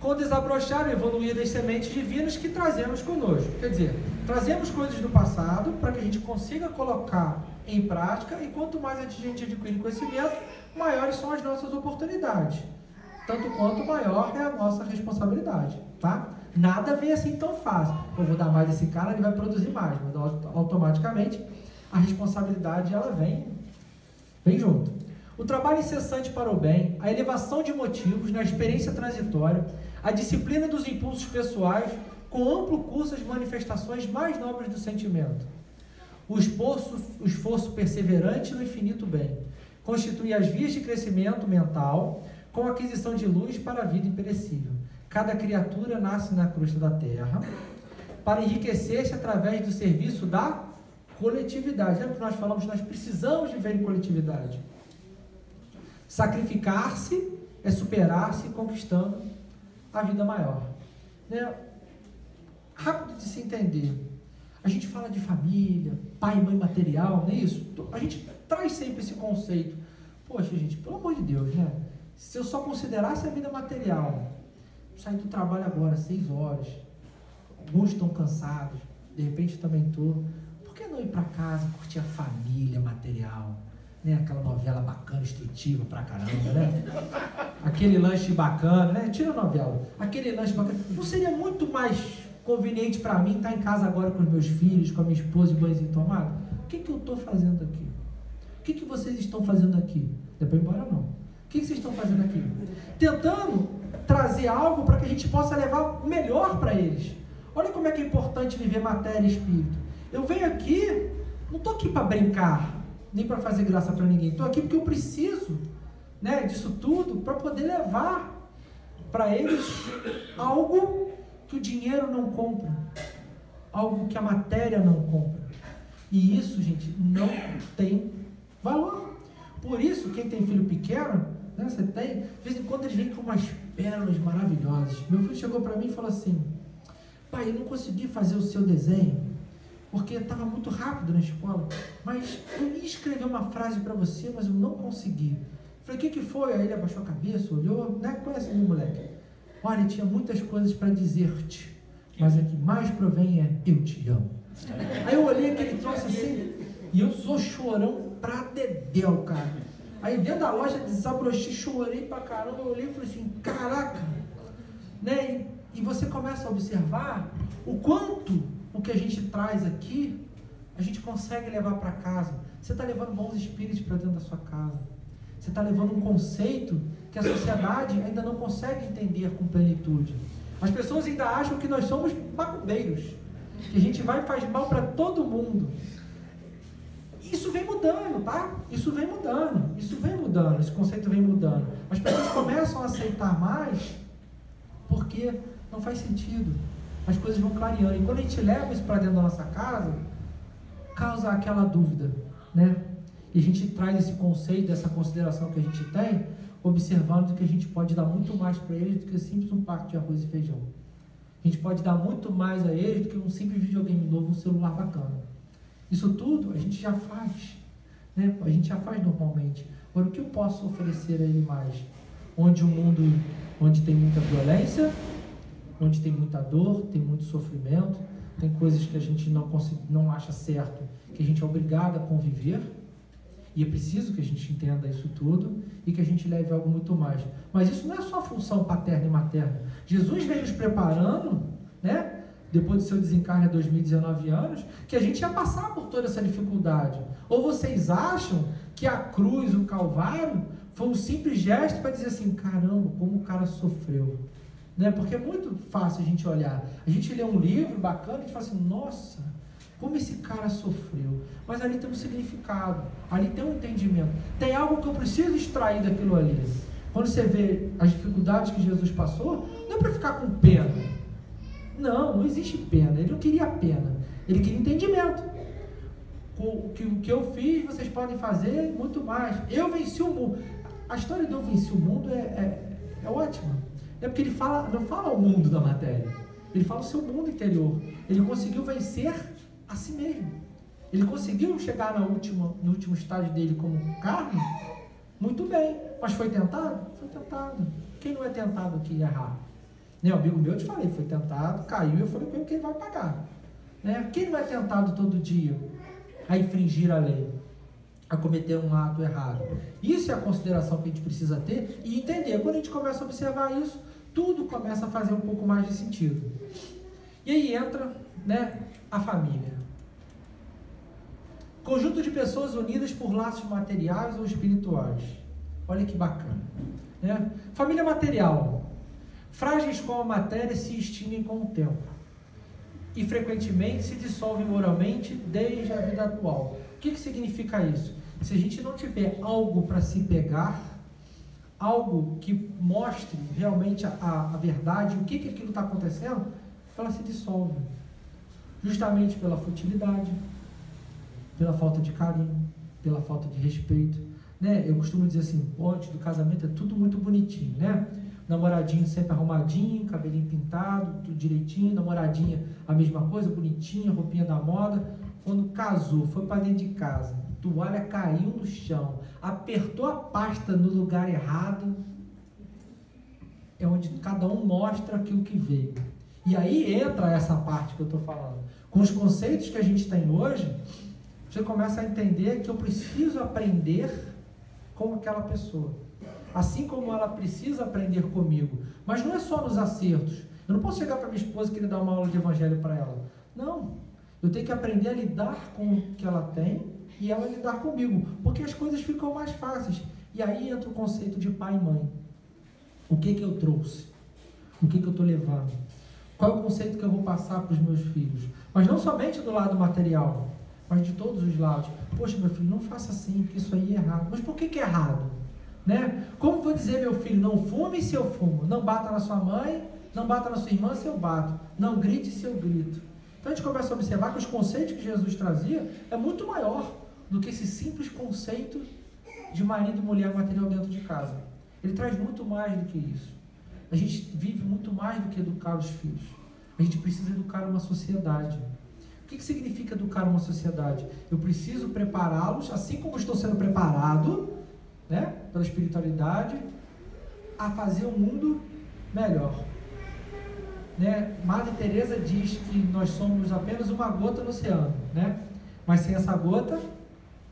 com o desabrochar e evoluir das sementes divinas que trazemos conosco. Quer dizer, trazemos coisas do passado para que a gente consiga colocar em prática, e quanto mais a gente adquire conhecimento, maiores são as nossas oportunidades. Tanto quanto maior é a nossa responsabilidade, tá? Nada vem assim tão fácil. Eu vou dar mais a esse cara, ele vai produzir mais, mas automaticamente a responsabilidade ela vem junto. O trabalho incessante para o bem, a elevação de motivos na experiência transitória, a disciplina dos impulsos pessoais, com amplo curso das manifestações mais nobres do sentimento. O esforço perseverante no infinito bem, constitui as vias de crescimento mental, com aquisição de luz para a vida imperecível. Cada criatura nasce na crosta da terra para enriquecer-se através do serviço da coletividade. Lembra que nós falamos, nós precisamos viver em coletividade. Sacrificar-se é superar-se conquistando a vida maior. Né? Rápido de se entender. A gente fala de família, pai e mãe material, não é isso? A gente traz sempre esse conceito. Poxa, gente, pelo amor de Deus, né? Se eu só considerasse a vida material, sair do trabalho agora, 6 horas, alguns estão cansados, de repente também estou. Por que não ir para casa, curtir a família material? Né? Aquela novela bacana, instrutiva pra caramba, né? Aquele lanche bacana, né? Tira a novela. Aquele lanche bacana. Não seria muito mais conveniente para mim estar em casa agora com os meus filhos, com a minha esposa e banhozinho tomado? O que eu estou fazendo aqui? O que vocês estão fazendo aqui? Depois embora não. O que vocês estão fazendo aqui? Tentando trazer algo para que a gente possa levar o melhor para eles. Olha como é que é importante viver matéria e espírito. Eu venho aqui, não estou aqui para brincar, nem para fazer graça para ninguém. Estou aqui porque eu preciso, né, disso tudo para poder levar para eles algo que o dinheiro não compra, algo que a matéria não compra. E isso, gente, não tem valor. Por isso, quem tem filho pequeno, né, você tem, de vez em quando eles vêm com umas pérolas maravilhosas. Meu filho chegou para mim e falou assim: pai, eu não consegui fazer o seu desenho porque estava muito rápido na escola, mas eu ia escrever uma frase para você, mas eu não consegui. Falei, o que foi? Aí ele abaixou a cabeça, olhou, né? Conhece meu moleque? Olha, tinha muitas coisas para dizer-te, mas a que mais provém é eu te amo. Aí eu olhei aquele troço assim, e eu sou chorão pra dedéu, cara. Aí dentro da loja desabrochei, chorei pra caramba, eu olhei e falei assim, caraca, né? E você começa a observar o quanto o que a gente traz aqui, a gente consegue levar para casa. Você está levando bons espíritos para dentro da sua casa. Você está levando um conceito que a sociedade ainda não consegue entender com plenitude. As pessoas ainda acham que nós somos macumbeiros, que a gente vai e faz mal para todo mundo. Isso vem mudando, tá? Isso vem mudando, esse conceito vem mudando. As pessoas começam a aceitar mais porque não faz sentido. As coisas vão clareando. E quando a gente leva isso para dentro da nossa casa, causa aquela dúvida, né? E a gente traz esse conceito, essa consideração que a gente tem, observando que a gente pode dar muito mais para eles do que simples um prato de arroz e feijão. A gente pode dar muito mais a eles do que um simples videogame novo, um celular bacana. Isso tudo a gente já faz, né? A gente já faz normalmente. Agora, o que eu posso oferecer a ele mais? Onde o mundo, onde tem muita violência, onde tem muita dor, tem muito sofrimento, tem coisas que a gente não acha certo, que a gente é obrigado a conviver, e é preciso que a gente entenda isso tudo e que a gente leve algo muito mais. Mas isso não é só função paterna e materna. Jesus vem nos preparando, né, depois do seu desencarne há 2019 anos, que a gente ia passar por toda essa dificuldade. Ou vocês acham que a cruz, o Calvário, foi um simples gesto para dizer assim, caramba, como o cara sofreu. Né? Porque é muito fácil a gente olhar. A gente lê um livro bacana e a gente fala assim, nossa, como esse cara sofreu. Mas ali tem um significado, ali tem um entendimento. Tem algo que eu preciso extrair daquilo ali. Quando você vê as dificuldades que Jesus passou, não é para ficar com pena. Não existe pena. Ele não queria pena. Ele queria entendimento. O que eu fiz, vocês podem fazer muito mais. Eu venci o mundo. A história de eu venci o mundo é ótima. É porque ele não fala o mundo da matéria. Ele fala o seu mundo interior. Ele conseguiu vencer a si mesmo. Ele conseguiu chegar no último estágio dele como carne. Muito bem. Mas foi tentado? Foi tentado. Quem não é tentado aqui errar? Né? Um amigo meu, eu te falei, foi tentado, caiu, eu falei com ele que ele vai pagar. Né? Quem não é tentado todo dia a infringir a lei, a cometer um ato errado? Isso é a consideração que a gente precisa ter e entender. Quando a gente começa a observar isso, tudo começa a fazer um pouco mais de sentido. E aí entra, né, a família. Conjunto de pessoas unidas por laços materiais ou espirituais. Olha que bacana. Né? Família material. Frágeis como a matéria se extinguem com o tempo e frequentemente se dissolvem moralmente desde a vida atual. O que significa isso? Se a gente não tiver algo para se pegar, algo que mostre realmente a verdade, o que aquilo está acontecendo, ela se dissolve. Justamente pela futilidade, pela falta de carinho, pela falta de respeito. Né? Eu costumo dizer assim, antes do casamento é tudo muito bonitinho, né? Namoradinho sempre arrumadinho, cabelinho pintado, tudo direitinho, namoradinha a mesma coisa, bonitinha, roupinha da moda. Quando casou, foi para dentro de casa, toalha caiu no chão, apertou a pasta no lugar errado, é onde cada um mostra aquilo que veio. E aí entra essa parte que eu estou falando. Com os conceitos que a gente tem hoje, você começa a entender que eu preciso aprender com aquela pessoa. Assim como ela precisa aprender comigo. Mas não é só nos acertos. Eu não posso chegar para minha esposa e querer dar uma aula de evangelho para ela. Não. Eu tenho que aprender a lidar com o que ela tem e ela lidar comigo. Porque as coisas ficam mais fáceis. E aí entra o conceito de pai e mãe. O que eu trouxe? O que eu estou levando? Qual é o conceito que eu vou passar para os meus filhos? Mas não somente do lado material, mas de todos os lados. Poxa, meu filho, não faça assim, porque isso aí é errado. Mas por que é errado? Né? Como vou dizer, meu filho, não fume se eu fumo, não bata na sua mãe, não bata na sua irmã se eu bato, não grite se eu grito. Então a gente começa a observar que os conceitos que Jesus trazia é muito maior do que esse simples conceito de marido e mulher material dentro de casa. Ele traz muito mais do que isso. A gente vive muito mais do que educar os filhos. A gente precisa educar uma sociedade. O que significa educar uma sociedade? Eu preciso prepará-los, assim como estou sendo preparado, né, pela espiritualidade, a fazer um mundo melhor. Né? Madre Teresa diz que nós somos apenas uma gota no oceano, né? Mas sem essa gota,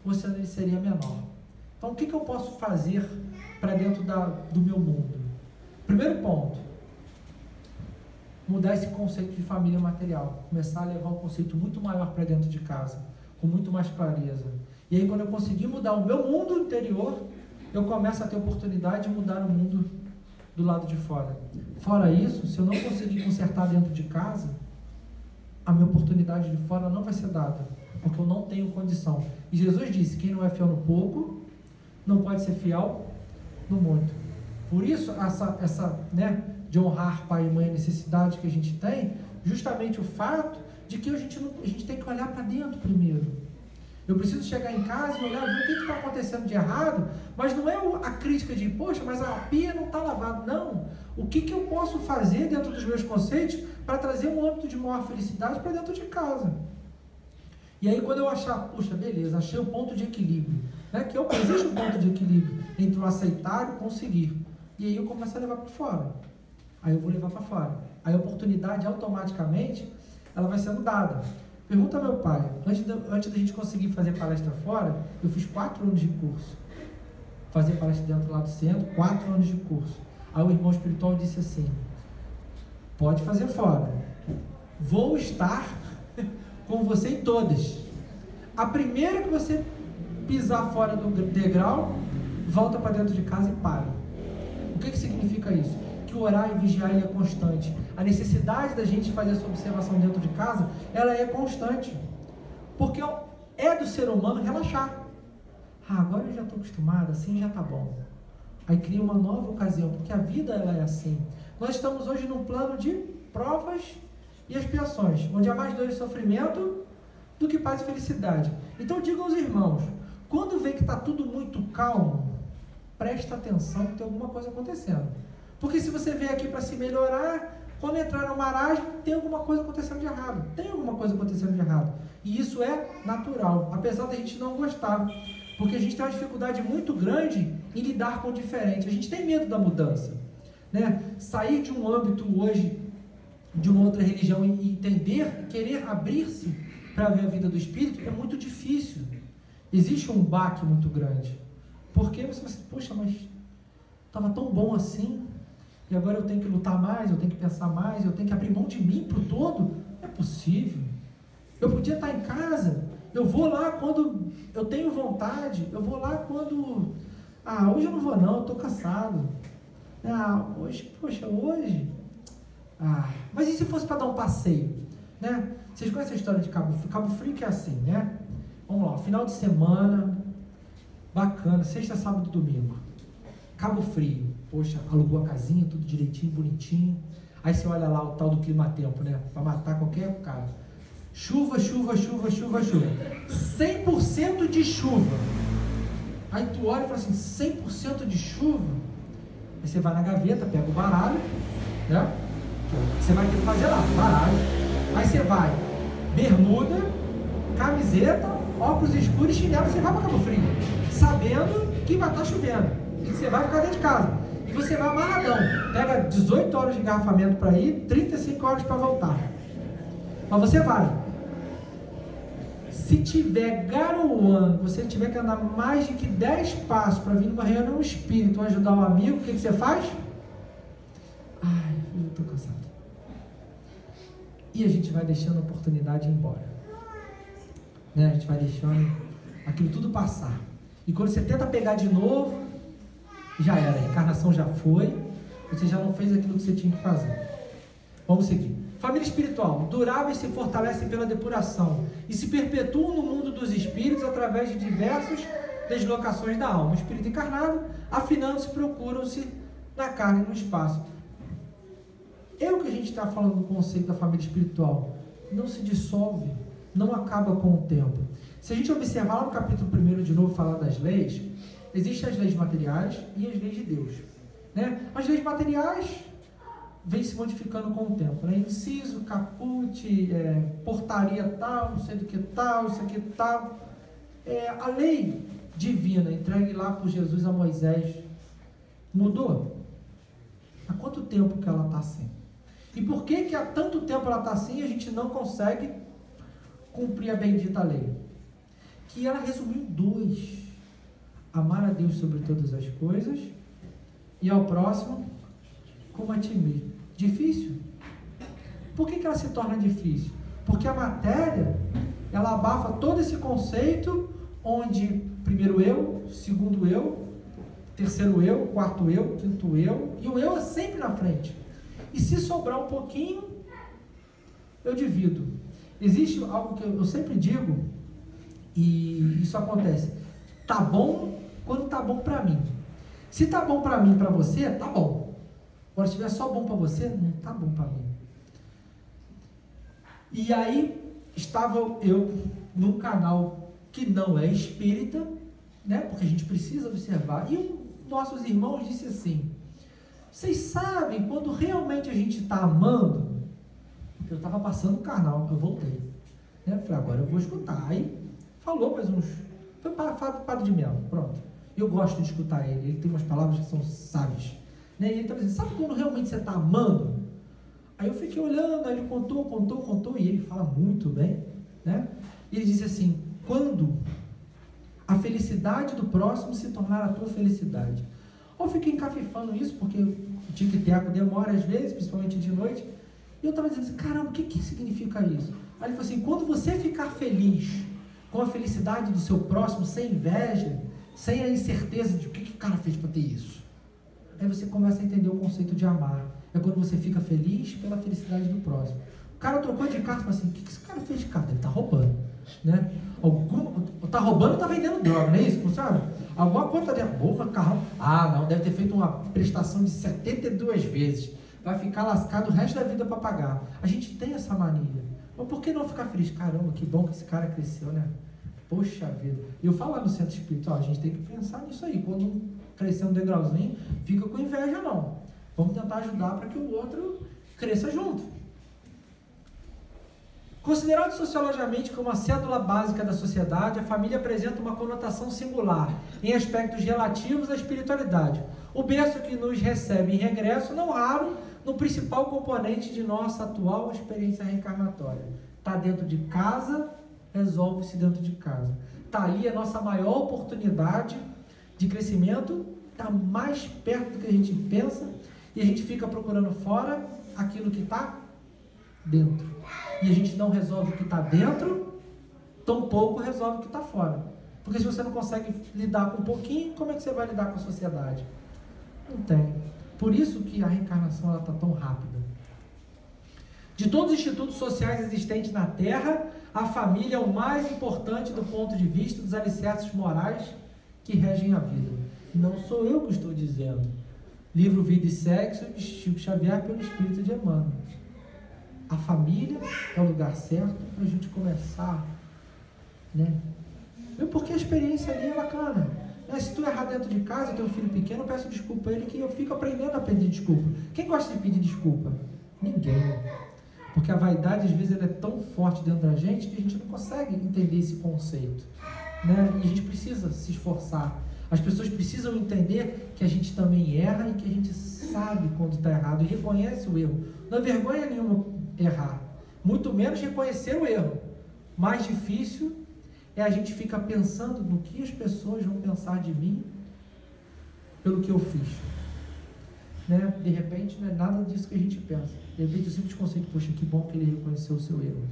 o oceano seria menor. Então, o que eu posso fazer para dentro do meu mundo? Primeiro ponto, mudar esse conceito de família material, começar a levar um conceito muito maior para dentro de casa, com muito mais clareza. E aí, quando eu conseguir mudar o meu mundo interior, eu começo a ter oportunidade de mudar o mundo do lado de fora. Fora isso, se eu não conseguir consertar dentro de casa, a minha oportunidade de fora não vai ser dada, porque eu não tenho condição. E Jesus disse, quem não é fiel no pouco, não pode ser fiel no muito. Por isso, essa né, de honrar pai e mãe, a necessidade que a gente tem, justamente o fato de que a gente tem que olhar para dentro primeiro. Eu preciso chegar em casa e olhar, ver o que está acontecendo de errado, mas não é a crítica de, poxa, mas a pia não está lavada. Não. O que eu posso fazer dentro dos meus conceitos para trazer um âmbito de maior felicidade para dentro de casa? E aí, quando eu achar, puxa, beleza, achei o ponto de equilíbrio, né? Que existe um ponto de equilíbrio entre o aceitar e o conseguir. E aí eu começo a levar para fora. Aí eu vou levar para fora. Aí a oportunidade, automaticamente, ela vai sendo dada. Pergunta ao meu pai, antes da gente conseguir fazer palestra fora, eu fiz 4 anos de curso. Fazer palestra dentro lá do centro, 4 anos de curso. Aí o irmão espiritual disse assim, pode fazer fora. Vou estar com você em todas. A primeira que você pisar fora do degrau, volta para dentro de casa e para. O que significa isso? Que o orar e vigiar ele é constante. A necessidade da gente fazer essa observação dentro de casa, ela é constante. Porque é do ser humano relaxar. Agora eu já estou acostumado, assim já está bom. Aí cria uma nova ocasião, porque a vida ela é assim. Nós estamos hoje num plano de provas e expiações, onde há mais dor e sofrimento do que paz e felicidade. Então diga aos irmãos, quando vê que está tudo muito calmo, presta atenção que tem alguma coisa acontecendo. Porque se você veio aqui para se melhorar, quando entrar no marasmo, tem alguma coisa acontecendo de errado. Tem alguma coisa acontecendo de errado. E isso é natural, apesar da gente não gostar. Porque a gente tem uma dificuldade muito grande em lidar com o diferente. A gente tem medo da mudança. né? Sair de um âmbito hoje, de uma outra religião e entender, querer abrir-se para ver a vida do Espírito é muito difícil. Existe um baque muito grande. Porque você vai assim, poxa, mas estava tão bom assim, e agora eu tenho que lutar mais, eu tenho que pensar mais, eu tenho que abrir mão de mim para o todo? Não é possível. Eu podia estar em casa, eu vou lá quando eu tenho vontade, eu vou lá quando... hoje eu não vou não, eu estou cansado. Hoje... mas e se fosse para dar um passeio? Né? Vocês conhecem a história de Cabo Frio? Cabo Frio que é assim, né? Vamos lá, final de semana, bacana, sexta, sábado e domingo. Cabo Frio, poxa, alugou a casinha, tudo direitinho, bonitinho. Aí você olha lá o tal do clima-tempo, né? Para matar qualquer cara. Chuva, 100% de chuva. Aí tu olha e fala assim, 100% de chuva? Aí você vai na gaveta, pega o baralho, né? Você vai ter que fazer lá, baralho. Aí você vai, bermuda, camiseta, óculos escuros e chinelo, você vai para Cabo Frio, sabendo que vai estar chovendo, e você vai ficar dentro de casa. E você vai amarradão, pega 18 horas de engarrafamento para ir, 35 horas para voltar. Mas você vai. Se tiver garoando, você tiver que andar mais de que 10 passos para vir numa reunião espírita ou ajudar um amigo, o que você faz? Eu estou cansado. E a gente vai deixando a oportunidade ir embora. Né? A gente vai deixando aquilo tudo passar. E quando você tenta pegar de novo, já era, a encarnação já foi, você já não fez aquilo que você tinha que fazer. Vamos seguir. Família espiritual, duráveis se fortalecem pela depuração e se perpetuam no mundo dos espíritos através de diversas deslocações da alma. O espírito encarnado, afinando-se, procuram-se na carne e no espaço. É o que a gente está falando do conceito da família espiritual. Não se dissolve, não acaba com o tempo. Se a gente observar lá no capítulo 1 de novo, falar das leis, existem as leis materiais e as leis de Deus. Né? As leis materiais vêm se modificando com o tempo. Né? Inciso, caput, portaria tal, não sei do que tal, isso aqui tal. A lei divina entregue lá por Jesus a Moisés mudou? Há quanto tempo que ela está assim? E por que há tanto tempo ela está assim e a gente não consegue cumprir a bendita lei? Que ela resumiu em 2. Amar a Deus sobre todas as coisas e ao próximo como a ti mesmo. Difícil? Por que ela se torna difícil? Porque a matéria, ela abafa todo esse conceito onde primeiro eu, segundo eu, terceiro eu, quarto eu, quinto eu, e o eu é sempre na frente. E se sobrar um pouquinho, eu divido. Existe algo que eu sempre digo, e isso acontece. Tá bom quando tá bom para mim. Se tá bom para mim, para você, tá bom. Agora, se estiver só bom para você, não tá bom para mim. E aí, estava eu num canal que não é espírita, né? Porque a gente precisa observar. E nossos irmãos disse assim: vocês sabem quando realmente a gente está amando? Eu estava passando o canal, eu voltei. Né? Falei, agora eu vou escutar. Aí falou mais uns. Foi para Padre de Melo, pronto. Eu gosto de escutar ele, ele tem umas palavras que são sábias. Né? E ele estava dizendo, sabe quando realmente você está amando? Aí eu fiquei olhando, aí ele contou, e ele fala muito bem. Né? E ele disse assim: quando a felicidade do próximo se tornar a tua felicidade. Eu fiquei encafifando isso, porque o tic-tac demora às vezes, principalmente de noite, e eu estava dizendo assim, caramba, o que significa isso? Aí ele falou assim, quando você ficar feliz com a felicidade do seu próximo, sem inveja, sem a incerteza de o que o cara fez para ter isso, aí você começa a entender o conceito de amar. É quando você fica feliz pela felicidade do próximo. O cara trocou de carro e falou assim, o que esse cara fez de carro? Ele está roubando, né? Está roubando ou está vendendo droga, não é isso? Sabe? Alguma coisa de porra, carro. Não, deve ter feito uma prestação de 72 vezes. Vai ficar lascado o resto da vida para pagar. A gente tem essa mania. Mas por que não ficar feliz? Caramba, que bom que esse cara cresceu, né? Poxa vida. E eu falo lá no centro espiritual, a gente tem que pensar nisso aí. Quando um crescer um degrauzinho, fica com inveja não. Vamos tentar ajudar para que o outro cresça junto. Considerado sociologicamente como a cédula básica da sociedade, a família apresenta uma conotação singular em aspectos relativos à espiritualidade. O berço que nos recebe em regresso, não raro, no principal componente de nossa atual experiência reencarnatória. Está dentro de casa, resolve-se dentro de casa. Está ali a nossa maior oportunidade de crescimento, está mais perto do que a gente pensa, e a gente fica procurando fora aquilo que está dentro. E a gente não resolve o que está dentro, tampouco resolve o que está fora. Porque se você não consegue lidar com um pouquinho, como é que você vai lidar com a sociedade? Não tem. Por isso que a reencarnação está tão rápida. De todos os institutos sociais existentes na Terra, a família é o mais importante do ponto de vista dos alicerces morais que regem a vida. Não sou eu que estou dizendo. Livro Vida e Sexo, de Chico Xavier, pelo Espírito de Emmanuel. A família é o lugar certo para a gente começar, né? Porque a experiência ali é bacana. Se tu errar dentro de casa, teu filho pequeno, eu peço desculpa a ele, que eu fico aprendendo a pedir desculpa. Quem gosta de pedir desculpa? Ninguém. Porque a vaidade, às vezes, ela é tão forte dentro da gente que a gente não consegue entender esse conceito, né? E a gente precisa se esforçar. As pessoas precisam entender que a gente também erra e que a gente sabe quando está errado e reconhece o erro. Não é vergonha nenhuma errar, muito menos reconhecer o erro. Mais difícil é a gente ficar pensando no que as pessoas vão pensar de mim pelo que eu fiz, né? De repente não é nada disso que a gente pensa. De repente o simples conceito, poxa, que bom que ele reconheceu o seu erro.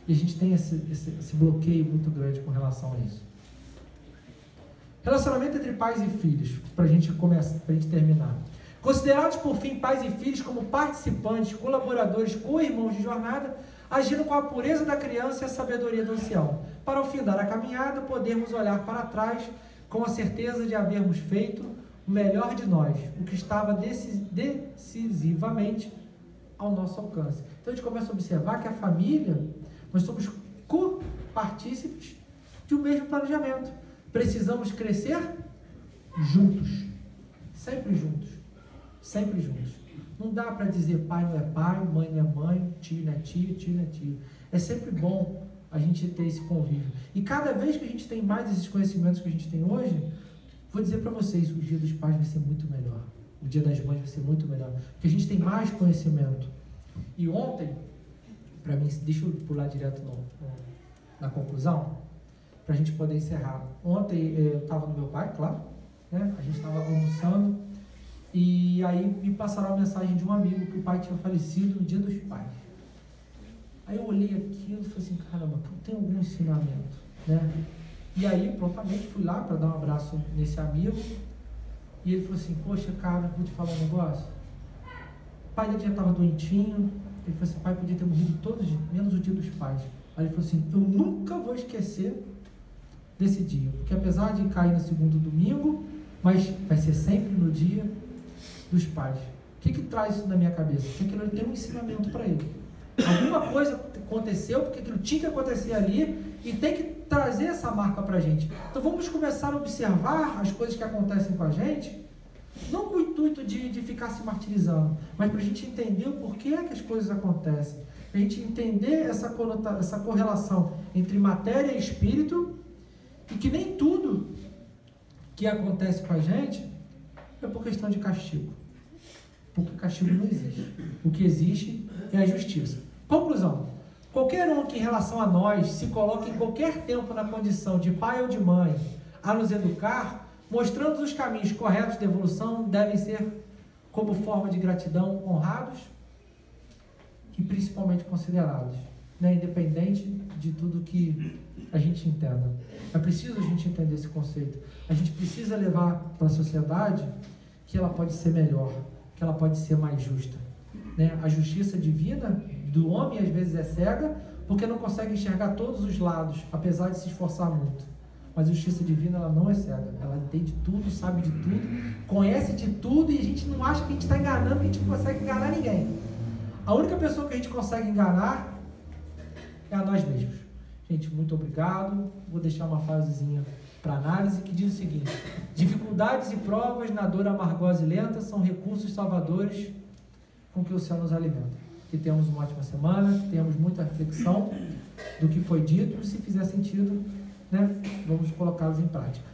E a gente tem esse bloqueio muito grande com relação a isso. Relacionamento entre pais e filhos, para a gente terminar. Considerados por fim pais e filhos como participantes, colaboradores, co-irmãos de jornada, agindo com a pureza da criança e a sabedoria do ancião, para ao findar a caminhada podermos olhar para trás com a certeza de havermos feito o melhor de nós, o que estava decisivamente ao nosso alcance. Então a gente começa a observar que a família, nós somos co-partícipes de um mesmo planejamento. Precisamos crescer juntos, sempre juntos, sempre juntos. Não dá para dizer pai não é pai, mãe não é mãe, tio não é tio, tio não é tio. É sempre bom a gente ter esse convívio. E cada vez que a gente tem mais esses conhecimentos que a gente tem hoje, vou dizer para vocês, o dia dos pais vai ser muito melhor. O dia das mães vai ser muito melhor. Porque a gente tem mais conhecimento. E ontem, para mim, deixa eu pular direto na conclusão, para a gente poder encerrar. Ontem eu estava no meu pai, claro, né? A gente estava almoçando, e aí me passaram a mensagem de um amigo que o pai tinha falecido no dia dos pais. Aí eu olhei aquilo e falei assim, caramba, tem algum ensinamento, né? E aí, prontamente, fui lá para dar um abraço nesse amigo, e ele falou assim, poxa, cara, vou te falar um negócio. O pai dele já estava doentinho, ele falou assim, pai podia ter morrido todos, menos o dia dos pais. Aí ele falou assim, eu nunca vou esquecer desse dia, porque apesar de cair no segundo domingo, mas vai ser sempre no dia dos pais. O que traz isso na minha cabeça? Que aquilo tem um ensinamento para ele. Alguma coisa aconteceu, porque aquilo tinha que acontecer ali, e tem que trazer essa marca para a gente. Então vamos começar a observar as coisas que acontecem com a gente, não com o intuito de ficar se martirizando, mas para a gente entender o porquê que as coisas acontecem, para a gente entender essa correlação entre matéria e espírito, e que nem tudo que acontece com a gente é por questão de castigo. Porque castigo não existe. O que existe é a justiça. Conclusão. Qualquer um que em relação a nós se coloque em qualquer tempo na condição de pai ou de mãe a nos educar, mostrando os caminhos corretos de evolução, devem ser, como forma de gratidão, honrados e principalmente considerados, né? Independente de tudo que a gente entenda. É preciso a gente entender esse conceito. A gente precisa levar para a sociedade que ela pode ser melhor, que ela pode ser mais justa, né? A justiça divina do homem às vezes é cega porque não consegue enxergar todos os lados, apesar de se esforçar muito. Mas a justiça divina, ela não é cega, ela entende tudo, sabe de tudo, conhece de tudo, e a gente não acha que a gente está enganando, que a gente não consegue enganar ninguém. A única pessoa que a gente consegue enganar é a nós mesmos. Gente, muito obrigado. Vou deixar uma frasezinha para análise que diz o seguinte: dificuldades e provas na dor amargosa e lenta são recursos salvadores com que o céu nos alimenta. Que tenhamos uma ótima semana, que tenhamos muita reflexão do que foi dito, e se fizer sentido, né, vamos colocá-los em prática.